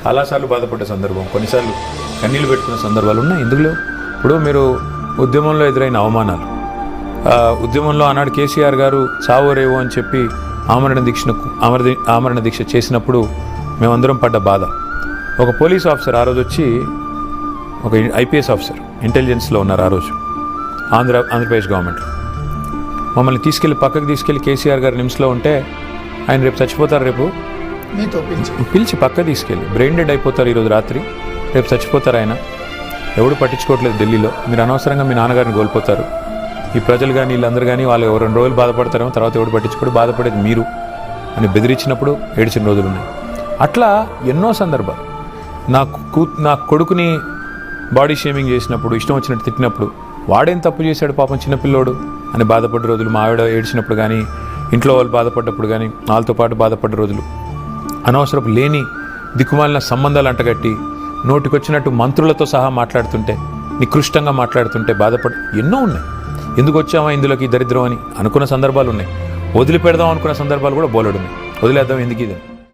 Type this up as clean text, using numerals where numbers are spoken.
చాలాసార్లు బాధపడ్డ సందర్భం, కొన్నిసార్లు కన్నీళ్ళు పెట్టుకున్న సందర్భాలు ఉన్నాయి. ఎందుకు లేవు? ఇప్పుడు మీరు ఉద్యమంలో ఎదురైన అవమానాలు, ఉద్యమంలో ఆనాడు కేసీఆర్ గారు చావో రేవో అని చెప్పి ఆమరణ దీక్ష చేసినప్పుడు మేమందరం పడ్డ బాధ. ఒక పోలీస్ ఆఫీసర్ ఆ రోజు వచ్చి, ఒక ఐపీఎస్ ఆఫీసర్ ఇంటెలిజెన్స్లో ఉన్నారు ఆ రోజు ఆంధ్రప్రదేశ్ గవర్నమెంట్లో, మమ్మల్ని పక్కకు తీసుకెళ్ళి కేసీఆర్ గారు నిమ్స్లో ఉంటే ఆయన రేపు చచ్చిపోతారు, రేపు పిలిచి పక్క తీసుకెళ్ళి బ్రెయిన్ డెడ్ అయిపోతారు ఈరోజు రాత్రి, రేపు చచ్చిపోతారు ఆయన, ఎవడు పట్టించుకోవట్లేదు ఢిల్లీలో, మీరు అనవసరంగా మీ నాన్నగారిని కోల్పోతారు, ఈ ప్రజలు కానీ వీళ్ళందరూ కానీ వాళ్ళు 2 రోజులు బాధపడతారేమో, తర్వాత ఎవడు పట్టించుకోడు, బాధపడేది మీరు అని బెదిరించినప్పుడు ఏడ్చిన రోజులు ఉన్నాయి. అట్లా ఎన్నో సందర్భాలు. నా కొడుకుని బాడీ షేమింగ్ చేసినప్పుడు, ఇష్టం వచ్చినట్టు తిట్టినప్పుడు, వాడేం తప్పు చేశాడు పాపం చిన్నపిల్లోడు అని బాధపడ్డ రోజులు, మా ఆవిడ ఏడ్చినప్పుడు కానీ, ఇంట్లో వాళ్ళు బాధపడ్డప్పుడు కానీ వాళ్ళతో పాటు బాధపడ్డ రోజులు, అనవసరపు లేని దిక్కుమాలిన సంబంధాలు అంటగట్టి నోటికొచ్చినట్టు మంత్రులతో సహా మాట్లాడుతుంటే, నికృష్టంగా మాట్లాడుతుంటే బాధపడి ఎన్నో ఉన్నాయి. ఎందుకు వచ్చామా ఇందులోకి దరిద్రం అని అనుకున్న సందర్భాలు ఉన్నాయి, వదిలిపెడదాం అనుకున్న సందర్భాలు కూడా బోలెడు ఉన్నాయి. వదిలేద్దాం ఎందుకు ఇది.